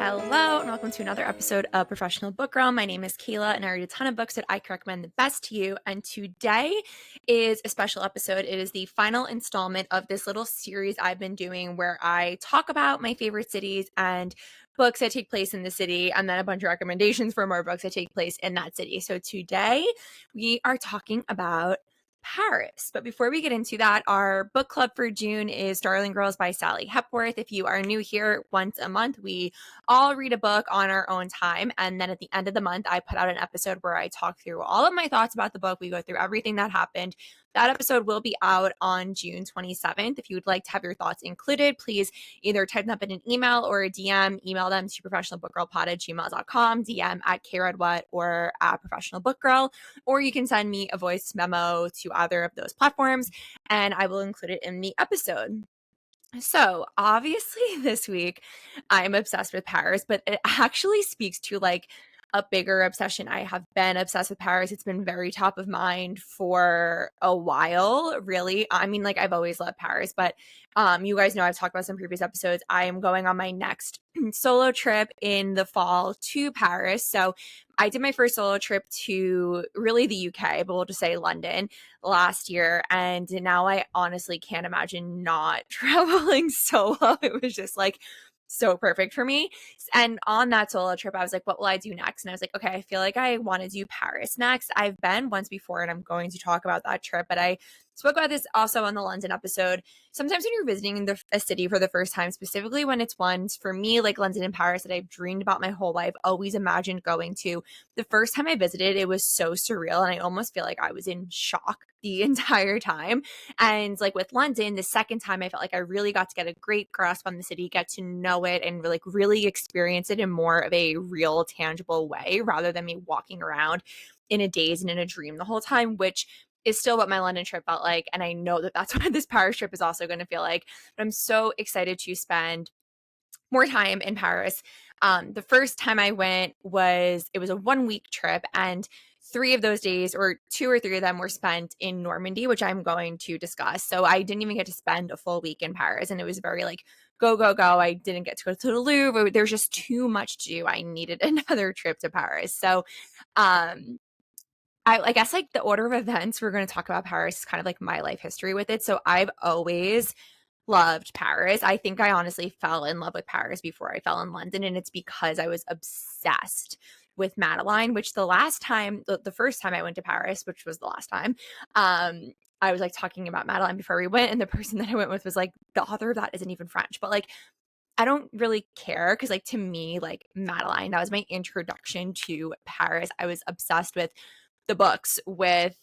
Hello and welcome to another episode of Professional Book Girl. My name is Kayla and I read a ton of books that I can recommend the best to you. And today is a special episode. It is the final installment of this little series I've been doing where I talk about my favorite cities and books that take place in the city and then a bunch of recommendations for more books that take place in that city. So today we are talking about Paris. But before we get into that, our book club for June is Darling Girls by Sally Hepworth. If you are new here, once a month, we all read a book on our own time. And then at the end of the month, I put out an episode where I talk through all of my thoughts about the book. We go through everything that happened. That episode will be out on June 27th. If you would like to have your thoughts included, please either type them up in an email or a DM. Email them to professionalbookgirlpod@gmail.com, DM at kredwet or at professionalbookgirl, or you can send me a voice memo to either of those platforms and I will include it in the episode. So obviously this week I'm obsessed with Paris, but it actually speaks to like a bigger obsession. I have been obsessed with Paris. It's been very top of mind for a while, really. I mean, like I've always loved Paris, but you guys know I've talked about some previous episodes. I am going on my next solo trip in the fall to Paris. So I did my first solo trip to really the UK, but we'll just say London last year. And now I honestly can't imagine not traveling solo. It was just like so perfect for me. And on that solo trip, I was like, what will I do next? And I was like, okay, I feel like I want to do Paris next. I've been once before and I'm going to talk about that trip, but I spoke about this also on the London episode. Sometimes when you're visiting a city for the first time, specifically when it's ones for me, like London and Paris that I've dreamed about my whole life, always imagined going to, the first time I visited, it was so surreal. And I almost feel like I was in shock the entire time. And like with London, the second time I felt like I really got to get a great grasp on the city, get to know it and like really experience it in more of a real, tangible way rather than me walking around in a daze and in a dream the whole time, which is still what my London trip felt like. And I know that that's what this Paris trip is also going to feel like. But I'm so excited to spend more time in Paris. The first time I went it was a 1-week trip, and 3 of those days, or 2 or 3 of them, were spent in Normandy, which I'm going to discuss. So I didn't even get to spend a full week in Paris, and it was very like go, go, go. I didn't get to go to the Louvre. There's just too much to do. I needed another trip to Paris. So I guess like the order of events we're going to talk about Paris is kind of like my life history with it. So I've always loved Paris. I think I honestly fell in love with Paris before I fell in London, and it's because I was obsessed with Madeline, which the first time I went to Paris, which was the last time, I was like talking about Madeline before we went, and the person that I went with was like, the author of that isn't even French, but like I don't really care because like to me, like Madeline, that was my introduction to Paris. I was obsessed with the books, with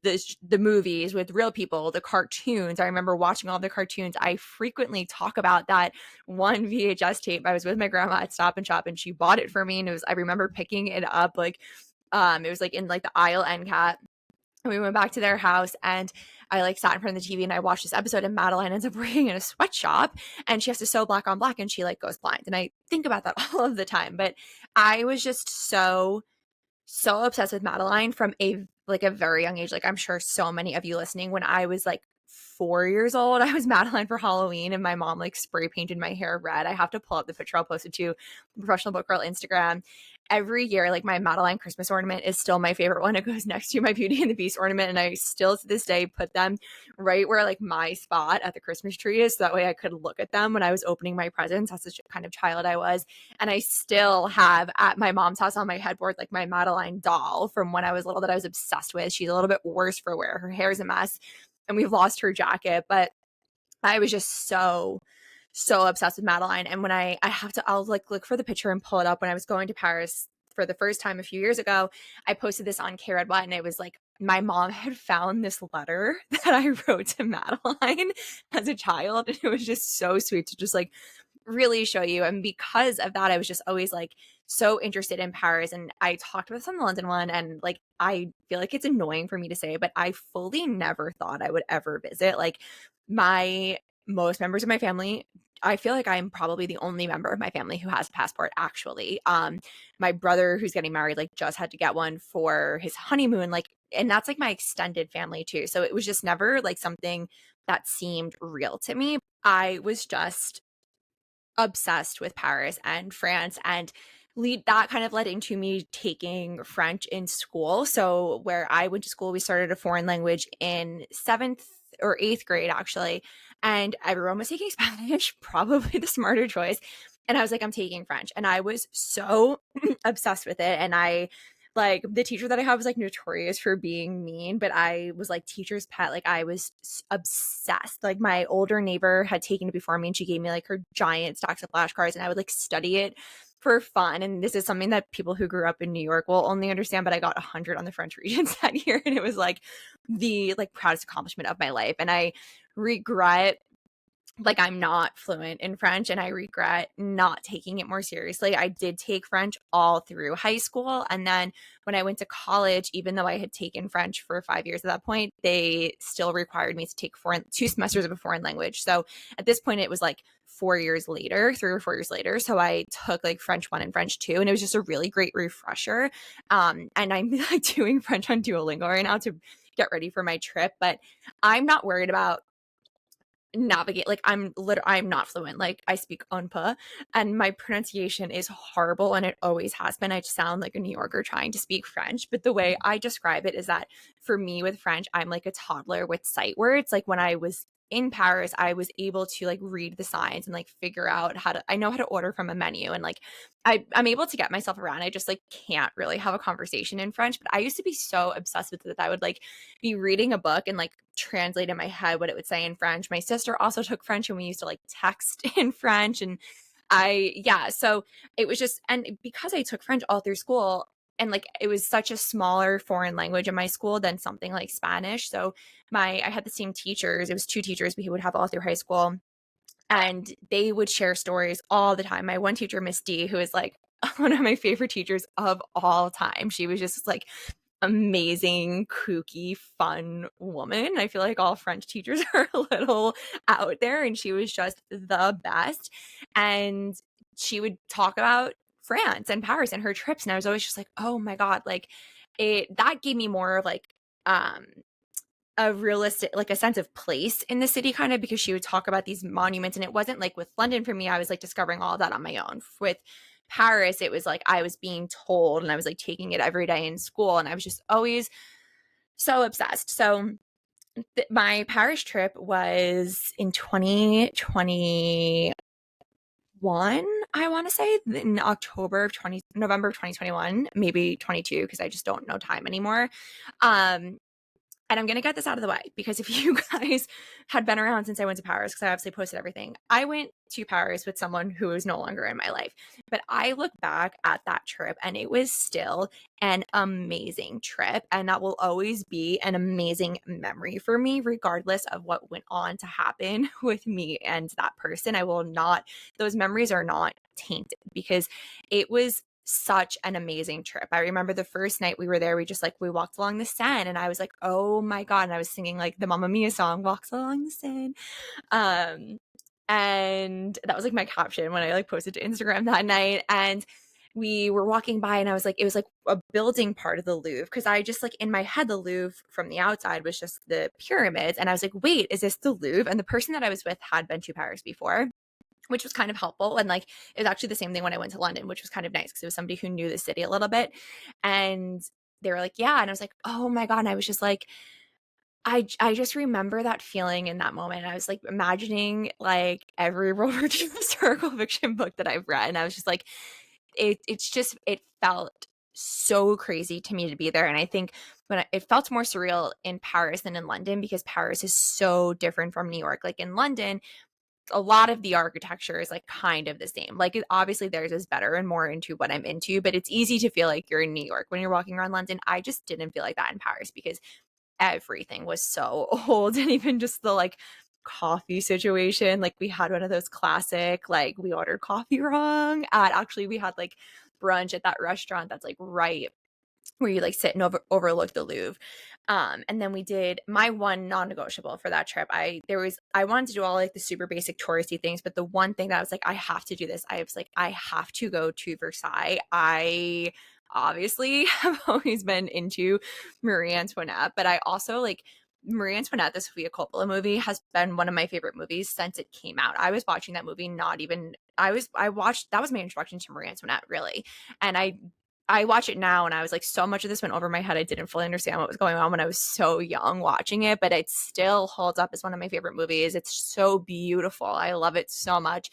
the movies, with real people, the cartoons. I remember watching all the cartoons. I frequently talk about that one VHS tape. I was with my grandma at Stop and Shop and she bought it for me, and I remember picking it up like it was like in like the aisle end cap. And we went back to their house and I like sat in front of the TV and I watched this episode, and Madeline ends up working in a sweatshop and she has to sew black on black and she like goes blind. And I think about that all of the time. But I was just so obsessed with Madeline from a very young age. Like I'm sure so many of you listening, when I was like 4 years old, I was Madeline for Halloween and my mom like spray painted my hair red. I have to pull up the picture. I'll post it to Professional Book Girl Instagram. Every year, like my Madeline Christmas ornament is still my favorite one. It goes next to my Beauty and the Beast ornament, and I still to this day put them right where like my spot at the Christmas tree is, so that way I could look at them when I was opening my presents. That's the kind of child I was. And I still have at my mom's house on my headboard like my Madeline doll from when I was little that I was obsessed with. She's a little bit worse for wear. Her hair's a mess and we've lost her jacket, but I was just so obsessed with Madeline. And when I'll like look for the picture and pull it up. When I was going to Paris for the first time a few years ago, I posted this on Kredwet, and it was like my mom had found this letter that I wrote to Madeline as a child, and it was just so sweet to just like really show you. And because of that, I was just always like so interested in Paris. And I talked about this on the London one, and like I feel like it's annoying for me to say, but I fully never thought I would ever visit. Like most members of my family, I feel like I'm probably the only member of my family who has a passport actually. My brother who's getting married like just had to get one for his honeymoon, like, and that's like my extended family too. So it was just never like something that seemed real to me. I was just obsessed with Paris and France, and that kind of led into me taking French in school. So where I went to school, we started a foreign language in 7th or 8th grade, actually, and everyone was taking Spanish, probably the smarter choice. And I was like, I'm taking French. And I was so obsessed with it. And I like the teacher that I have was like notorious for being mean, but I was like teacher's pet. Like I was obsessed. Like my older neighbor had taken it before me and she gave me like her giant stacks of flashcards and I would like study it for fun. And this is something that people who grew up in New York will only understand, but I got 100 on the French Regents that year. And it was like the like proudest accomplishment of my life. And I regret like I'm not fluent in French and I regret not taking it more seriously. I did take French all through high school. And then when I went to college, even though I had taken French for 5 years at that point, they still required me to take 2 semesters of a foreign language. So at this point, it was like 4 years later, 3 or 4 years later. So I took like French 1 and French 2, and it was just a really great refresher. And I'm like doing French on Duolingo right now to get ready for my trip, but I'm not worried about navigate. Like I'm not fluent. Like I speak un peu and my pronunciation is horrible and it always has been. I just sound like a New Yorker trying to speak French. But the way I describe it is that for me with French, I'm like a toddler with sight words. Like when I was in Paris, I was able to like read the signs and like figure out I know how to order from a menu, and like I'm able to get myself around. I just like can't really have a conversation in French. But I used to be so obsessed with it that I would like be reading a book and like translate in my head what it would say in French. My sister also took French and we used to like text in French. And so it was just, and because I took French all through school, and like it was such a smaller foreign language in my school than something like Spanish. So I had the same teachers. It was 2 teachers we would have all through high school, and they would share stories all the time. My one teacher, Miss D, who is like one of my favorite teachers of all time. She was just like amazing, kooky, fun woman. I feel like all French teachers are a little out there, and she was just the best. And she would talk about France and Paris and her trips, and I was always just like, oh my god, like that gave me more of like um a realistic, like a sense of place in the city, kind of, because she would talk about these monuments. And it wasn't like with London for me, I was like discovering all of that on my own. With Paris, it was like I was being told and I was like taking it every day in school, and I was just always so obsessed. So my Paris trip was in 2021, I want to say, in November of 2021, maybe 22, because I just don't know time anymore. And I'm going to get this out of the way, because if you guys had been around since I went to Paris, because I obviously posted everything, I went to Paris with someone who is no longer in my life. But I look back at that trip and it was still an amazing trip. And that will always be an amazing memory for me, regardless of what went on to happen with me and that person. Those memories are not tainted, because it was such an amazing trip. I remember the first night we were there, we walked along the Seine, and I was like, oh my god, and I was singing like the Mamma Mia song, walks along the Seine. And that was like my caption when I like posted to Instagram that night. And we were walking by and I was like, it was like a building part of the Louvre, because I just like in my head, the Louvre from the outside was just the pyramids, and I was like, wait, is this the Louvre? And the person that I was with had been to Paris before, which was kind of helpful. And like it was actually the same thing when I went to London, which was kind of nice because it was somebody who knew the city a little bit. And they were like, yeah. And I was like, oh my god. And I was just like, I just remember that feeling in that moment. I was like imagining like every World War II historical fiction book that I've read, and I was just like, it felt so crazy to me to be there. And I think it felt more surreal in Paris than in London, because Paris is so different from New York. Like in London, a lot of the architecture is like kind of the same. Like obviously theirs is better and more into what I'm into, but it's easy to feel like you're in New York when you're walking around London. I just didn't feel like that in Paris, because everything was so old. And even just the like coffee situation, like we had one of those classic, like we ordered coffee wrong at, actually we had like brunch at that restaurant that's like right where you like sit and overlook the Louvre. And then we did my one non-negotiable for that trip. I wanted to do all like the super basic touristy things, but the one thing that I was like, I have to do this. I was like, I have to go to Versailles. I obviously have always been into Marie Antoinette, but I also like Marie Antoinette, the Sofia Coppola movie, has been one of my favorite movies since it came out. I was watching that movie, I watched, that was my introduction to Marie Antoinette, really. And I watch it now and I was like, so much of this went over my head. I didn't fully understand what was going on when I was so young watching it, but it still holds up as one of my favorite movies. It's so beautiful. I love it so much.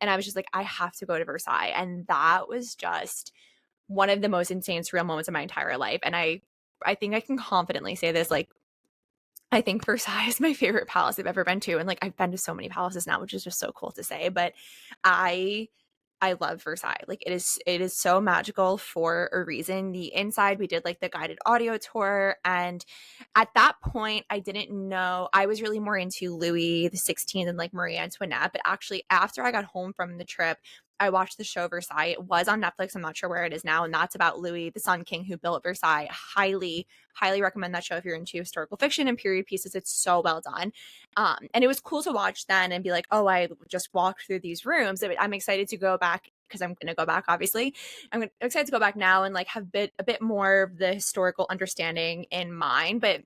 And I was just like, I have to go to Versailles. And that was just one of the most insane, surreal moments of my entire life. And I think I can confidently say this, like, I think Versailles is my favorite palace I've ever been to. And like, I've been to so many palaces now, which is just so cool to say, but I I love Versailles. Like it is so magical for a reason. The inside, we did like the guided audio tour, and at that point I didn't know. I was really more into Louis the 16th and like Marie Antoinette, but actually after I got home from the trip, I watched the show Versailles. It was on Netflix. I'm not sure where it is now, and that's about Louis the Sun King who built Versailles. Highly recommend that show if you're into historical fiction and period pieces. It's so well done. And it was cool to watch then and be like, oh, I just walked through these rooms. I'm excited to go back because I'm going to go back, obviously. I'm excited to go back now and like have a bit more of the historical understanding in mind. But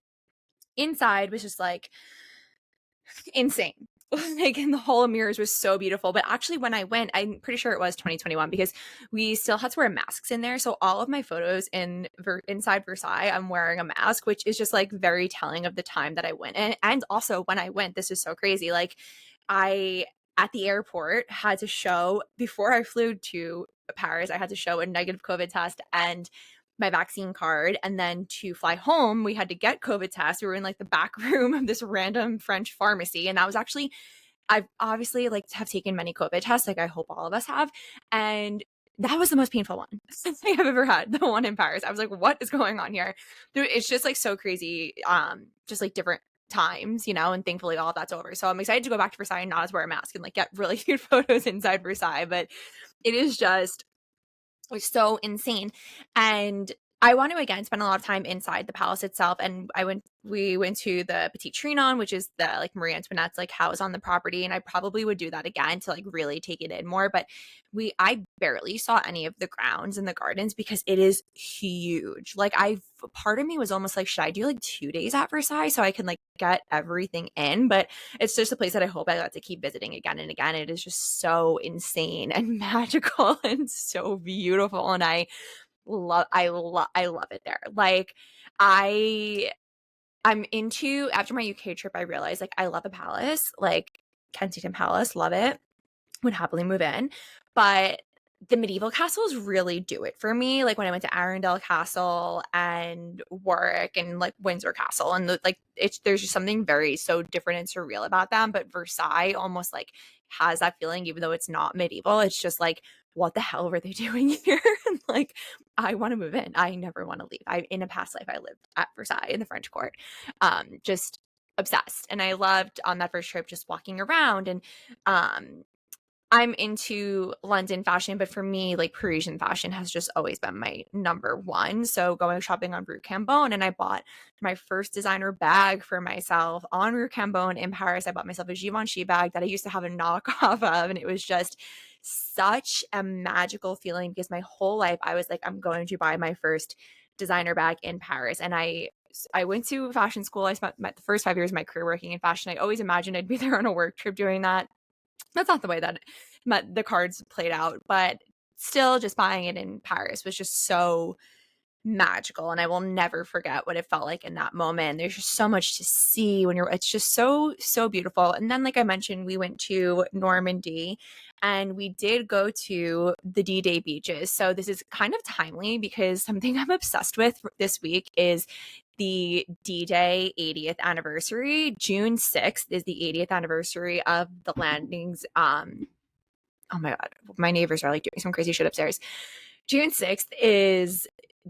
inside was just like insane. Like, and the whole of mirrors was so beautiful. But actually, when I went, I'm pretty sure it was 2021 because we still had to wear masks in there. So all of my photos inside Versailles, I'm wearing a mask, which is just like very telling of the time that I went. And also when I went, this is so crazy. Like, I at the airport had to show before I flew to Paris, I had to show a negative COVID test and my vaccine card. And then to fly home, we had to get COVID tests. We were in like the back room of this random French pharmacy. And that was actually, I've obviously like have taken many COVID tests, like I hope all of us have. And that was the most painful one I have ever had, the one in Paris. I was like, what is going on here? It's just like so crazy. Just like different times, and thankfully all of that's over. So I'm excited to go back to Versailles and not as wear a mask and like get really cute photos inside Versailles. But it is just was so insane. And I want to again spend a lot of time inside the palace itself. And we went to the Petit Trianon, which is the like Marie Antoinette's like house on the property. And I probably would do that again to like really take it in more. But I barely saw any of the grounds and the gardens because it is huge. Like part of me was almost like, should I do like 2 days at Versailles so I can like get everything in? But it's just a place that I hope I got to keep visiting again and again. It is just so insane and magical and so beautiful. And I love it there. Like I'm into, after my UK trip, I realized like I love a palace, like Kensington Palace, love it, would happily move in. But the medieval castles really do it for me. Like when I went to Arundel Castle and Warwick and like Windsor Castle, and like there's just something very so different and surreal about them. But Versailles almost like has that feeling, even though it's not medieval. It's just like, what the hell were they doing here? Like, I want to move in. I never want to leave. In a past life, I lived at Versailles in the French court. Just obsessed. And I loved on that first trip just walking around. And I'm into London fashion, but for me, like Parisian fashion has just always been my number one. So going shopping on Rue Cambon, and I bought my first designer bag for myself on Rue Cambon in Paris. I bought myself a Givenchy bag that I used to have a knockoff of, and it was just such a magical feeling because my whole life I was like, I'm going to buy my first designer bag in Paris. And I went to fashion school. I spent the first 5 years of my career working in fashion. I always imagined I'd be there on a work trip doing that. That's not the way that the cards played out, but still just buying it in Paris was just so magical. And I will never forget what it felt like in that moment. There's just so much to see it's just so, so beautiful. And then, like I mentioned, we went to Normandy and we did go to the D-Day beaches. So this is kind of timely because something I'm obsessed with this week is the D-Day 80th anniversary. June 6th is the 80th anniversary of the landings. Oh my God, my neighbors are like doing some crazy shit upstairs. June 6th is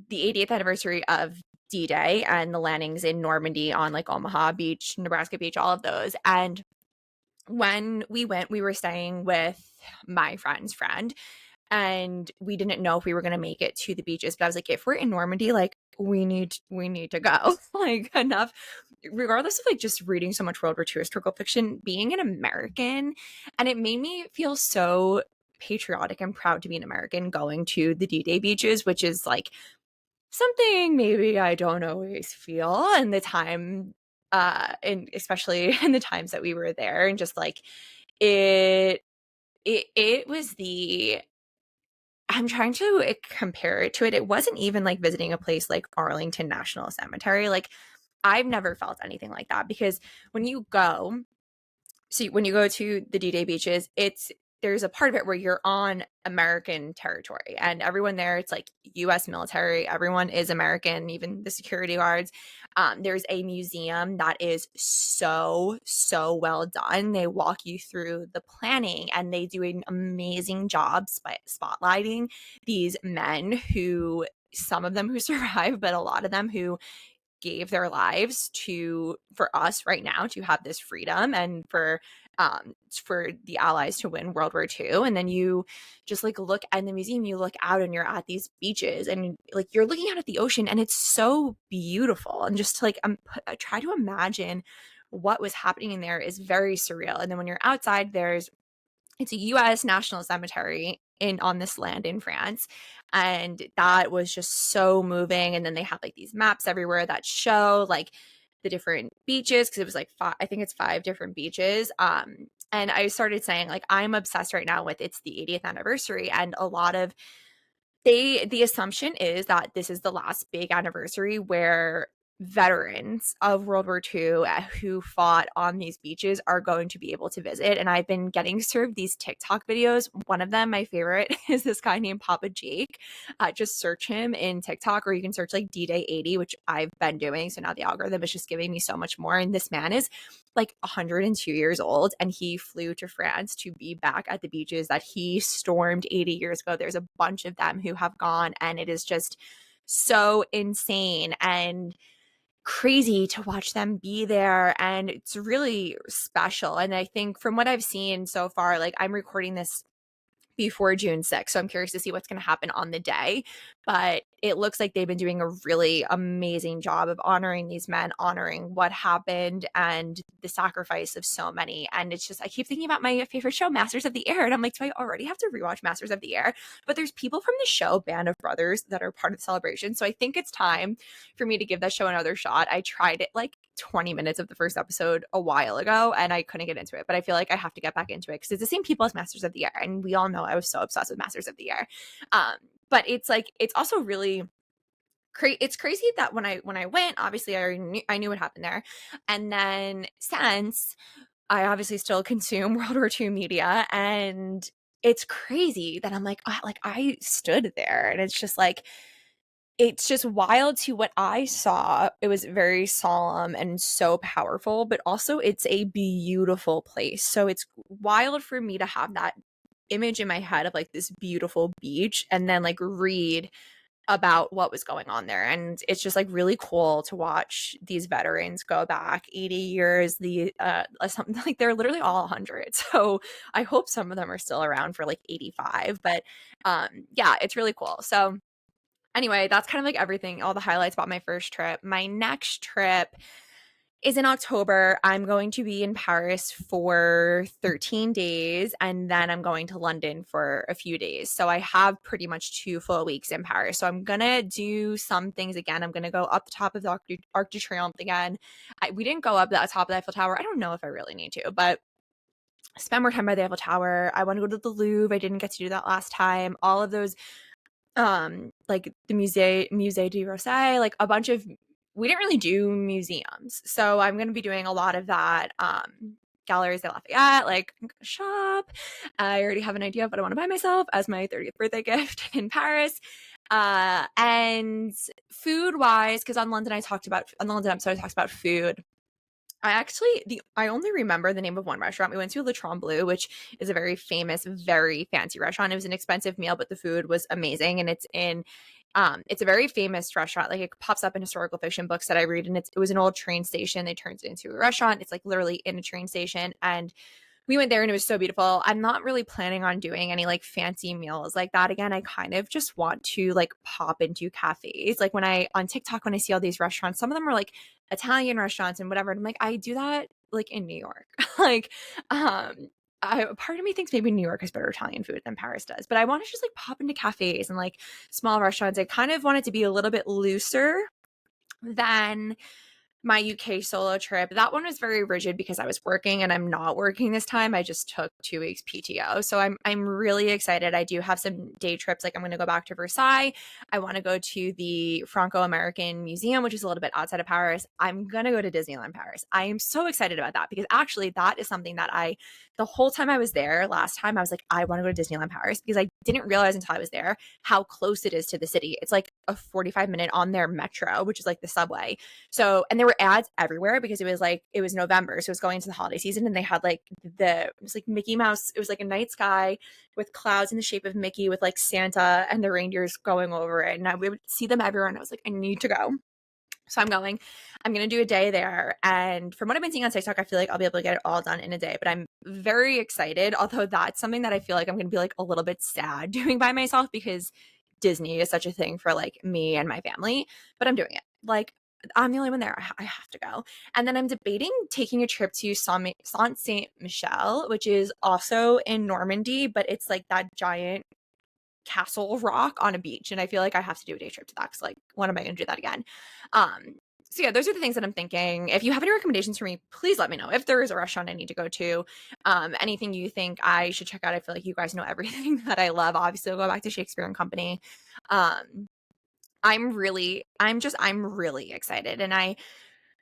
the 80th anniversary of D-Day and the landings in Normandy on like Omaha Beach, Nebraska Beach, all of those. And when we went, we were staying with my friend's friend, and we didn't know if we were going to make it to the beaches. But I was like, if we're in Normandy, like we need to go. Like, enough, regardless of like just reading so much World War II historical fiction, being an American, and it made me feel so patriotic and proud to be an American going to the D-Day beaches, which is like something maybe I don't always feel in the time and especially in the times that we were there, and just like it was the I'm trying to compare it to it. It wasn't even like visiting a place like Arlington National Cemetery. Like I've never felt anything like that, because when you go, when you go to the D-Day beaches, there's a part of it where you're on American territory, and everyone there, it's like US military, everyone is American, even the security guards. There's a museum that is so well done. They walk you through the planning, and they do an amazing job spotlighting these men who, some of them who survive, but a lot of them who gave their lives for us right now to have this freedom, and for the Allies to win World War II. And then you just like look in the museum, you look out and you're at these beaches, and like you're looking out at the ocean, and it's so beautiful. And just to like I try to imagine what was happening in there is very surreal. And then when you're outside, it's a US National Cemetery on this land in France. And that was just so moving. And then they have like these maps everywhere that show like the different beaches, because it was like I think it's 5 different beaches. And I started saying like I'm obsessed right now with it's the 80th anniversary, and a lot of the assumption is that this is the last big anniversary where veterans of World War II who fought on these beaches are going to be able to visit. And I've been getting served these TikTok videos. One of them, my favorite, is this guy named Papa Jake. Just search him in TikTok, or you can search like D-Day 80, which I've been doing. So now the algorithm is just giving me so much more. And this man is like 102 years old, and he flew to France to be back at the beaches that he stormed 80 years ago. There's a bunch of them who have gone, and it is just so insane and crazy to watch them be there, and it's really special. And I think from what I've seen so far, like I'm recording this before June 6th. So I'm curious to see what's going to happen on the day. But it looks like they've been doing a really amazing job of honoring these men, honoring what happened and the sacrifice of so many. And it's just, I keep thinking about my favorite show, Masters of the Air. And I'm like, do I already have to rewatch Masters of the Air? But there's people from the show Band of Brothers that are part of the celebration. So I think it's time for me to give that show another shot. I tried it like 20 minutes of the first episode a while ago, and I couldn't get into it, but I feel like I have to get back into it because it's the same people as Masters of the Air, and we all know I was so obsessed with Masters of the Air. But it's like, it's also really it's crazy that when I went, obviously I knew what happened there, and then since I obviously still consume World War II media, and it's crazy that I'm like I stood there, and it's just like, it's just wild to what I saw. It was very solemn and so powerful, but also it's a beautiful place. So it's wild for me to have that image in my head of like this beautiful beach, and then like read about what was going on there. And it's just like really cool to watch these veterans go back 80 years. Something like they're literally all 100. So I hope some of them are still around for like 85. But yeah, it's really cool. So anyway, that's kind of like everything, all the highlights about my first trip. My next trip is in October. I'm going to be in Paris for 13 days, and then I'm going to London for a few days. So I have pretty much 2 full weeks in Paris. So I'm going to do some things again. I'm going to go up the top of the Arc de Triomphe again. We didn't go up the top of the Eiffel Tower. I don't know if I really need to, but spend more time by the Eiffel Tower. I want to go to the Louvre. I didn't get to do that last time. All of those like the Musée d'Orsay, like a bunch of, we didn't really do museums. So I'm going to be doing a lot of that. Galeries de Lafayette, like I'm going to shop. I already have an idea of what I want to buy myself as my 30th birthday gift in Paris. And food wise, because on the London episode, I talked about food. I only remember the name of one restaurant. We went to Le Trombleu, which is a very famous, very fancy restaurant. It was an expensive meal, but the food was amazing. And it's a very famous restaurant. Like it pops up in historical fiction books that I read, and it was an old train station. They turned it into a restaurant. It's like literally in a train station. And we went there, and it was so beautiful. I'm not really planning on doing any like fancy meals like that again. I kind of just want to like pop into cafes. Like on TikTok, when I see all these restaurants, some of them are like Italian restaurants and whatever. And I'm like, I do that like in New York. Like, part of me thinks maybe New York has better Italian food than Paris does, but I want to just like pop into cafes and like small restaurants. I kind of want it to be a little bit looser than my UK solo trip. That one was very rigid because I was working and I'm not working this time. I just took 2 weeks PTO. So I'm really excited. I do have some day trips. Like I'm going to go back to Versailles. I want to go to the Franco-American Museum, which is a little bit outside of Paris. I'm going to go to Disneyland Paris. I am so excited about that because actually that is something that the whole time I was there last time, I was like, I want to go to Disneyland Paris because I didn't realize until I was there how close it is to the city. It's like a 45-minute on their metro, which is like the subway. So, and there were ads everywhere because it was November. So it was going into the holiday season and they had like it was like Mickey Mouse. It was like a night sky with clouds in the shape of Mickey with like Santa and the reindeers going over it. And we would see them everywhere. And I was like, I need to go. So I'm going to do a day there. And from what I've been seeing on TikTok, I feel like I'll be able to get it all done in a day, but I'm very excited. Although that's something that I feel like I'm going to be like a little bit sad doing by myself because Disney is such a thing for like me and my family, but I'm doing it. Like I'm the only one there. I have to go. And then I'm debating taking a trip to Saint Saint Michel, which is also in Normandy, but it's like that giant castle rock on a beach. And I feel like I have to do a day trip to that because like, when am I going to do that again? So yeah, those are the things that I'm thinking. If you have any recommendations for me, please let me know. If there is a restaurant I need to go to, anything you think I should check out. I feel like you guys know everything that I love. Obviously, I'll go back to Shakespeare and Company. I'm really excited. And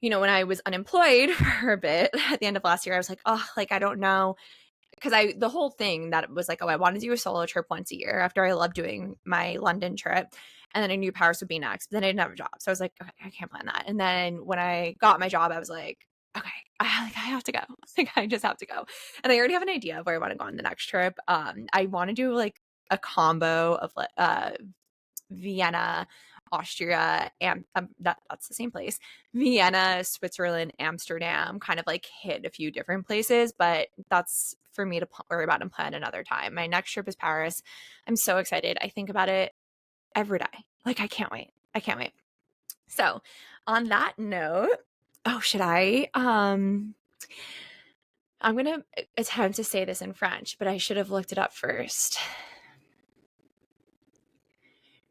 when I was unemployed for a bit at the end of last year, I was like, oh, like, I don't know. Because the whole thing that was like, oh, I want to do a solo trip once a year after I love doing my London trip. And then I knew Paris would be next, but then I didn't have a job. So I was like, okay, I can't plan that. And then when I got my job, I was like, okay, I have to go. Like, I just have to go. And I already have an idea of where I want to go on the next trip. I want to do like a combo of Vienna, Austria, and that's the same place. Vienna, Switzerland, Amsterdam, kind of like hit a few different places, but that's for me to worry about and plan another time. My next trip is Paris. I'm so excited. I think about it every day. Like I can't wait. So, on that note, should I I'm going to attempt to say this in French, but I should have looked it up first.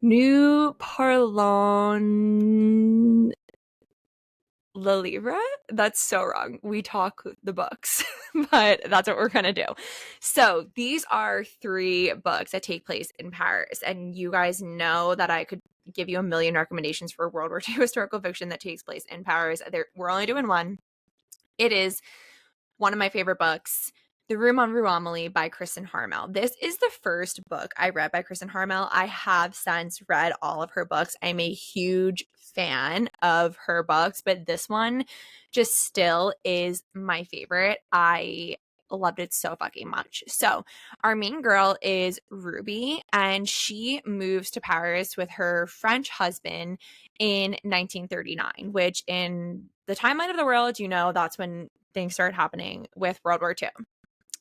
Nous parlons le livre? That's so wrong. We talk the books, but that's what we're going to do. So these are 3 books that take place in Paris. And you guys know that I could give you a million recommendations for World War II historical fiction that takes place in Paris. We're only doing one. It is one of my favorite books, The Room on Rue Amelie by Kristin Harmel. This is the first book I read by Kristin Harmel. I have since read all of her books. I'm a huge fan of her books, but this one just still is my favorite. I loved it so fucking much. So our main girl is Ruby, and she moves to Paris with her French husband in 1939, which in the timeline of the world, that's when things started happening with World War II.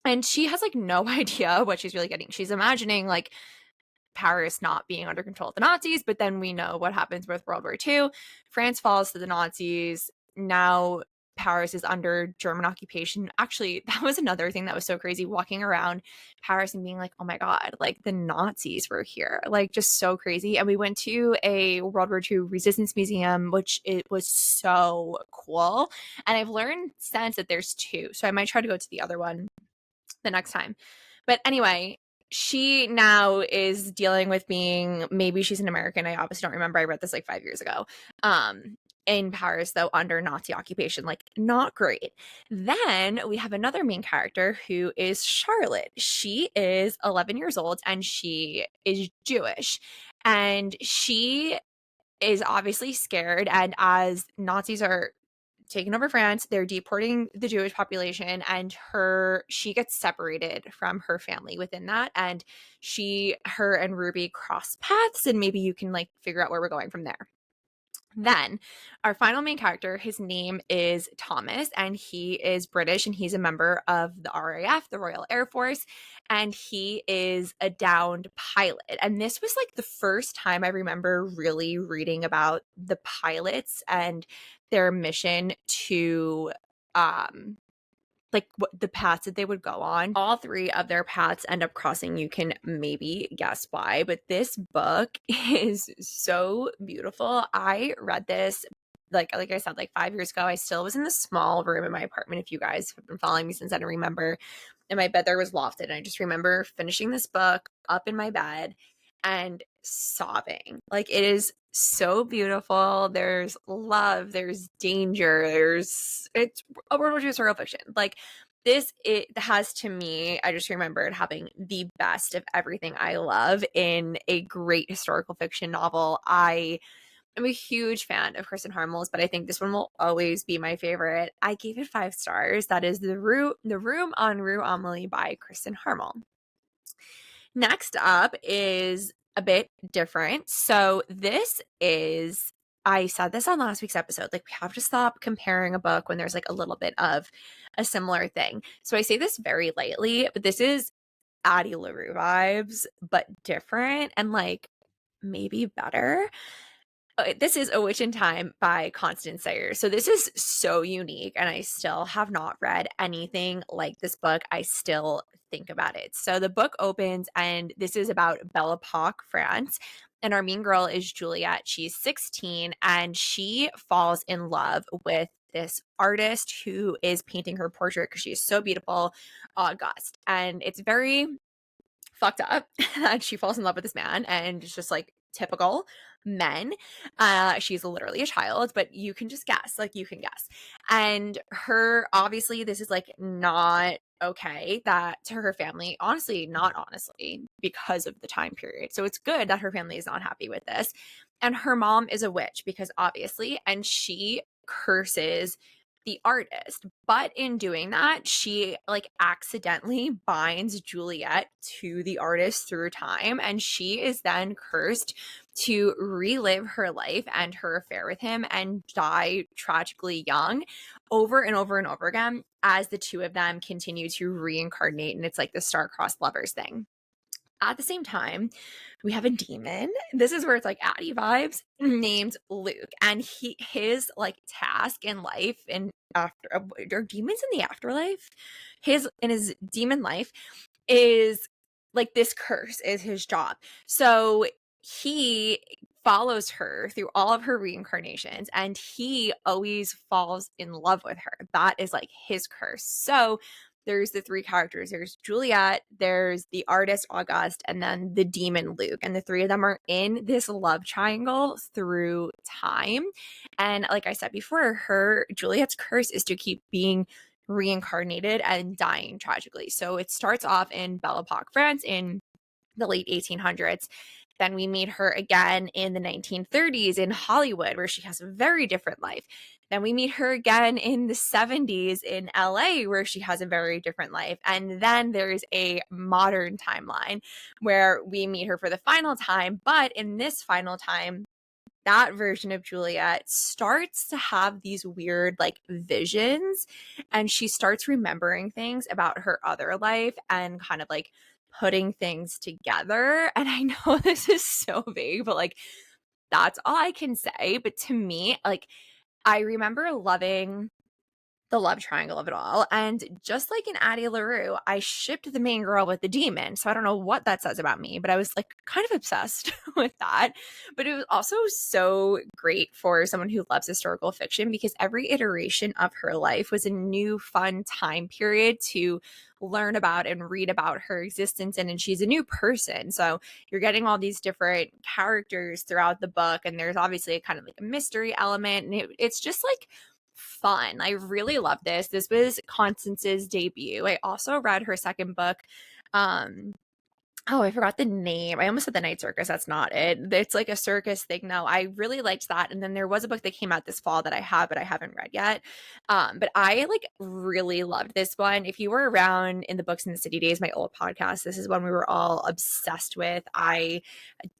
And she has like no idea what she's really getting. She's imagining like Paris not being under control of the Nazis, but then we know what happens with World War II. France falls to the Nazis. Now Paris is under German occupation. Actually, that was another thing that was so crazy, walking around Paris and being like, oh my God, like the Nazis were here, like just so crazy. And we went to a World War II resistance museum, which it was so cool. And I've learned since that there's 2. So I might try to go to the other one the next time. But anyway, she now is dealing with maybe she's an American. I obviously don't remember. I read this like 5 years ago. In Paris, though, under Nazi occupation, like not great. Then we have another main character who is Charlotte. She is 11 years old and she is Jewish. And she is obviously scared. And as Nazis are taking over France, they're deporting the Jewish population, and she gets separated from her family within that, and her and Ruby cross paths, and maybe you can like figure out where we're going from there. Then our final main character, his name is Thomas, and he is British, and he's a member of the RAF, the Royal Air Force, and he is a downed pilot. And this was like the first time I remember really reading about the pilots and their mission to like what the paths that they would go on. All 3 of their paths end up crossing. You can maybe guess why, but this book is so beautiful. I read this like I said, like 5 years ago, I still was in the small room in my apartment. If you guys have been following me since I don't remember, and my bed there was lofted. And I just remember finishing this book up in my bed and sobbing. Like, it is so beautiful. There's love, there's danger, it's a World War II historical fiction. Like, this, it has, to me, I just remembered having the best of everything I love in a great historical fiction novel. I'm a huge fan of Kristin Harmel's, but I think this one will always be my favorite. I gave it 5 stars. That is The Room on Rue Amelie by Kristin Harmel. Next up is a bit different. So this is, I said this on last week's episode, like, we have to stop comparing a book when there's like a little bit of a similar thing. So I say this very lightly, but this is Addie LaRue vibes, but different and like maybe better. This is A Witch in Time by Constance. So this is so unique, and I still have not read anything like this book. I still think about it. So the book opens, and this is about Belle Epoque, France. And our main girl is Juliet. She's 16, and she falls in love with this artist who is painting her portrait because she is so beautiful, Auguste. And it's very fucked up that she falls in love with this man, and it's just like typical men. She's literally a child, but you can just guess, like, you can guess. And her, obviously, this is like not okay that to her family, honestly, not honestly, because of the time period. So it's good that her family is not happy with this. And her mom is a witch because obviously, and she curses the artist. But in doing that, she like accidentally binds Juliet to the artist through time, and she is then cursed to relive her life and her affair with him and die tragically young over and over and over again as the two of them continue to reincarnate. And it's like the star-crossed lovers thing. At the same time, we have a demon. This is where it's like Addie vibes, named Luke, and his like task in life and after, are demons in the afterlife? His in his demon life is like, this curse is his job. So he follows her through all of her reincarnations, and he always falls in love with her. That is like his curse. So there's the three characters. There's Juliet, there's the artist Auguste, and then the demon Luke. And the three of them are in this love triangle through time. And like I said before, Juliet's curse is to keep being reincarnated and dying tragically. So it starts off in Belle Epoque, France in the late 1800s. Then we meet her again in the 1930s in Hollywood, where she has a very different life. Then we meet her again in the 70s in LA, where she has a very different life. And then there's a modern timeline where we meet her for the final time. But in this final time, that version of Juliet starts to have these weird like visions, and she starts remembering things about her other life and kind of like putting things together. And I know this is so vague, but like, that's all I can say. But to me, like, I remember loving the love triangle of it all. And just like in Addie LaRue, I shipped the main girl with the demon. So I don't know what that says about me, but I was like kind of obsessed with that. But it was also so great for someone who loves historical fiction because every iteration of her life was a new fun time period to learn about and read about her existence in. And she's a new person. So you're getting all these different characters throughout the book. And there's obviously a kind of like a mystery element. And it's just like fun. I really love this. This was Constance's debut. I also read her second book. Oh, I forgot the name. I almost said The Night Circus. That's not it. It's like a circus thing. No, I really liked that. And then there was a book that came out this fall that I have, but I haven't read yet. But I like really loved this one. If you were around in the Books in the City days, my old podcast, this is one we were all obsessed with. I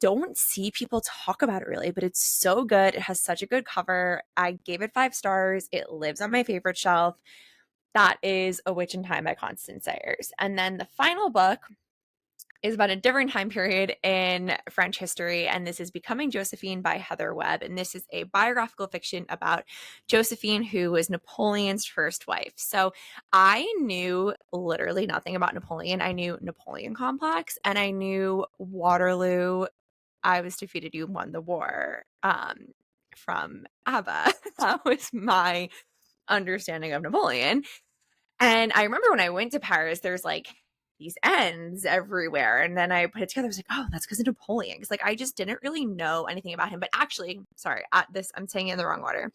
don't see people talk about it really, but it's so good. It has such a good cover. I gave it 5 stars. It lives on my favorite shelf. That is A Witch in Time by Constance. And then the final book is about a different time period in French history, and this is Becoming Josephine by Heather Webb. And this is a biographical fiction about Josephine, who was Napoleon's first wife. So I knew literally nothing about Napoleon. I knew Napoleon Complex, and I knew Waterloo, I was defeated, you won the war. from ABBA. That was my understanding of Napoleon. And I remember when I went to Paris, there's like these ends everywhere. And then I put it together. I was like, oh, that's because of Napoleon. Because like I just didn't really know anything about him. But actually, sorry, I'm saying it in the wrong order.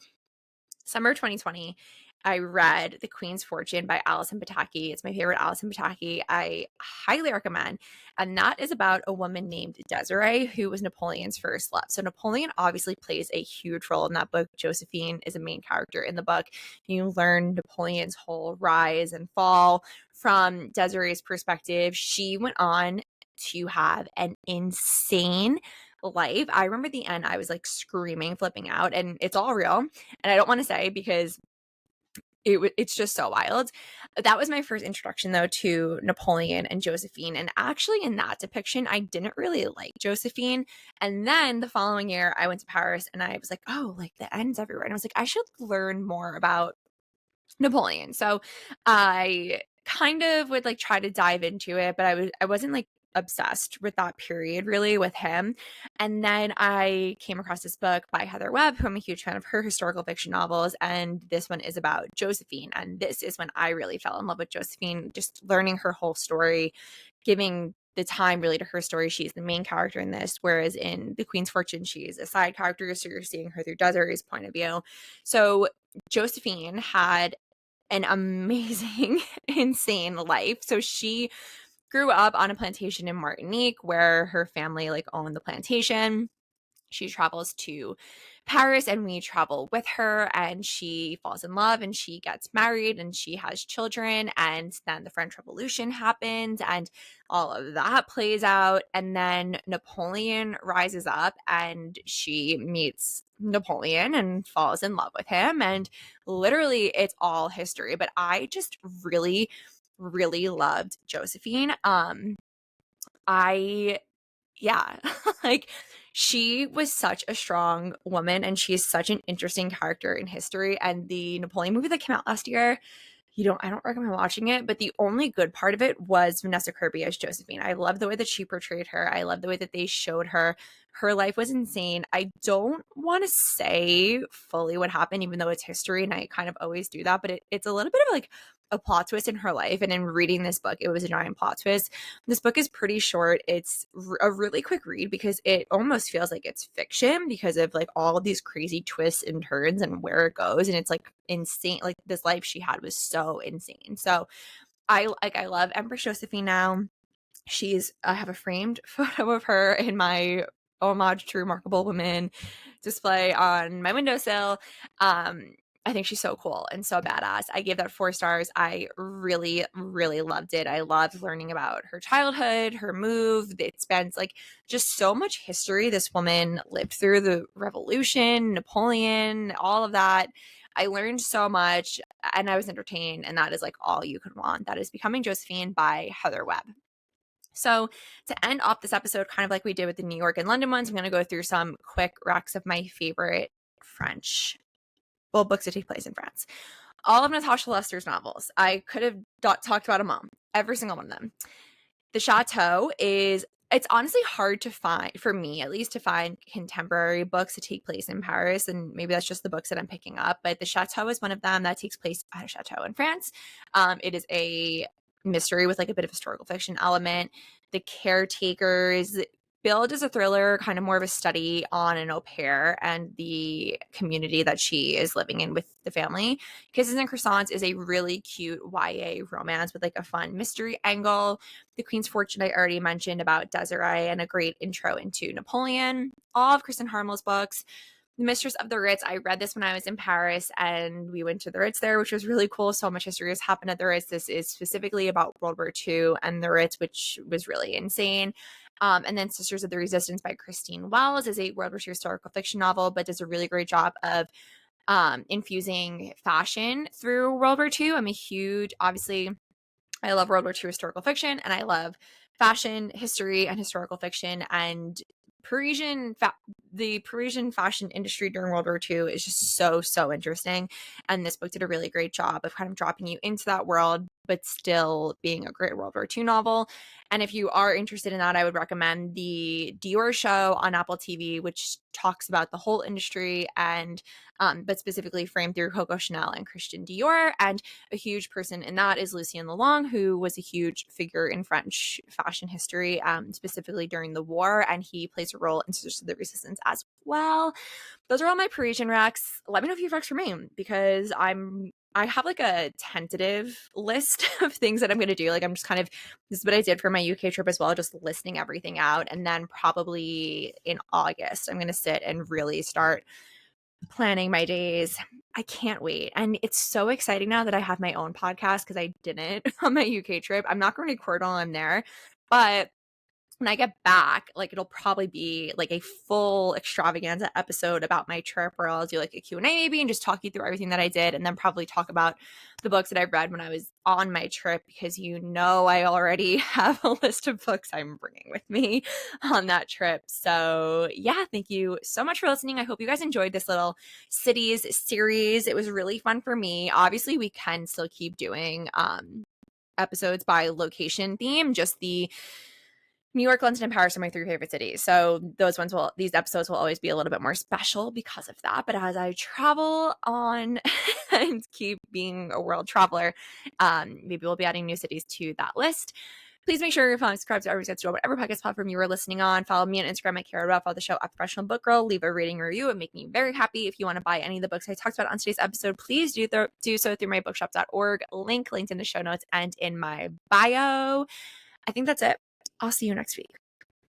Summer 2020, I read The Queen's Fortune by Alison Pataki. It's my favorite Alison Pataki. I highly recommend. And that is about a woman named Desiree, who was Napoleon's first love. So Napoleon obviously plays a huge role in that book. Josephine is a main character in the book. You learn Napoleon's whole rise and fall from Desiree's perspective. She went on to have an insane life. I remember the end, I was like screaming, flipping out, and it's all real. And I don't want to say because it's just so wild. That was my first introduction though to Napoleon and Josephine. And actually in that depiction, I didn't really like Josephine. And then the following year I went to Paris and I was like, oh, like the ends everywhere. And I was like, I should learn more about Napoleon. So I kind of would like try to dive into it, but I wasn't like obsessed with that period really with him. And then I came across this book by Heather Webb, who I'm a huge fan of her historical fiction novels, and this one is about Josephine. And this is when I really fell in love with Josephine, just learning her whole story, giving the time really to her story. She's the main character in this, whereas in The Queen's Fortune, she's a side character, so you're seeing her through Desiree's point of view. So Josephine had an amazing, insane life. So she grew up on a plantation in Martinique where her family like owned the plantation. She travels to Paris and we travel with her, and she falls in love and she gets married and she has children, and then the French Revolution happens and all of that plays out, and then Napoleon rises up and she meets Napoleon and falls in love with him, and literally it's all history. But I just really loved Josephine. I yeah, like she was such a strong woman and she is such an interesting character in history. And the Napoleon movie that came out last year, I don't recommend watching it, but the only good part of it was Vanessa Kirby as Josephine. I love the way that she portrayed her. I love the way that they showed her. Her life was insane. I don't want to say fully what happened, even though it's history and I kind of always do that, but it's a little bit of like a plot twist in her life. And in reading this book, it was a giant plot twist. This book is pretty short. It's a really quick read because it almost feels like it's fiction because of like all of these crazy twists and turns and where it goes. And it's like insane. Like this life she had was so insane. So I love Empress Josephine now. I have a framed photo of her in my homage to remarkable women display on my windowsill. I think she's so cool and so badass. I gave that 4 stars. I really loved it. I loved learning about her childhood, her move. It spends like just so much history this woman lived through, the revolution, Napoleon, all of that. I learned so much and I was entertained, and that is like all you could want. That is Becoming Josephine by Heather Webb. So to end off this episode, kind of like we did with the New York and London ones, I'm going to go through some quick recs of my favorite books that take place in France. All of Natasha Lester's novels. I could have talked about them all, every single one of them. The Chateau it's honestly hard to find, for me at least, to find contemporary books that take place in Paris, and maybe that's just the books that I'm picking up, but The Chateau is one of them that takes place at a chateau in France. It is a mystery with like a bit of historical fiction element. The Caretakers, billed as a thriller, kind of more of a study on an au pair and the community that she is living in with the family. Kisses and Croissants is a really cute YA romance with like a fun mystery angle. The Queen's Fortune I already mentioned about Desiree, and a great intro into Napoleon. All of Kristin Harmel's books. The Mistress of the Ritz, I read this when I was in Paris and we went to the Ritz there, which was really cool. So much history has happened at the Ritz. This is specifically about World War II and the Ritz, which was really insane. And then Sisters of the Resistance by Christine Wells is a World War II historical fiction novel, but does a really great job of infusing fashion through World War II. Obviously, I love World War II historical fiction, and I love fashion, history, and historical fiction. And the Parisian fashion industry during World War II is just so interesting. And this book did a really great job of kind of dropping you into that world, but still being a great World War II novel. And if you are interested in that, I would recommend the Dior show on Apple TV, which talks about the whole industry and but specifically framed through Coco Chanel and Christian Dior. And a huge person in that is Lucien Lelong, who was a huge figure in French fashion history, specifically during the war, and he plays a role in Sisters of the Resistance as well. Those are all my Parisian recs. Let me know if you have recs for me, because I have like a tentative list of things that I'm going to do. Like I'm just kind of, this is what I did for my UK trip as well, just listing everything out. And then probably in August, I'm going to sit and really start planning my days. I can't wait. And it's so exciting now that I have my own podcast, because I didn't on my UK trip. I'm not going to record while I'm there, but when I get back, like it'll probably be like a full extravaganza episode about my trip, where I'll do like a Q&A maybe and just talk you through everything that I did, and then probably talk about the books that I've read when I was on my trip, because I already have a list of books I'm bringing with me on that trip. So yeah, thank you so much for listening. I hope you guys enjoyed this little cities series. It was really fun for me. Obviously, we can still keep doing episodes by location theme. Just the New York, London, and Paris are my 3 favorite cities. So these episodes will always be a little bit more special because of that. But as I travel on and keep being a world traveler, maybe we'll be adding new cities to that list. Please make sure you're following, subscribe to Every Show, whatever podcast platform you are listening on. Follow me on Instagram at Kara. Follow the show at Professional Book Girl. Leave a rating or review. It would make me very happy. If you want to buy any of the books I talked about on today's episode, please do so through my bookshops.org. Linked in the show notes and in my bio. I think that's it. I'll see you next week.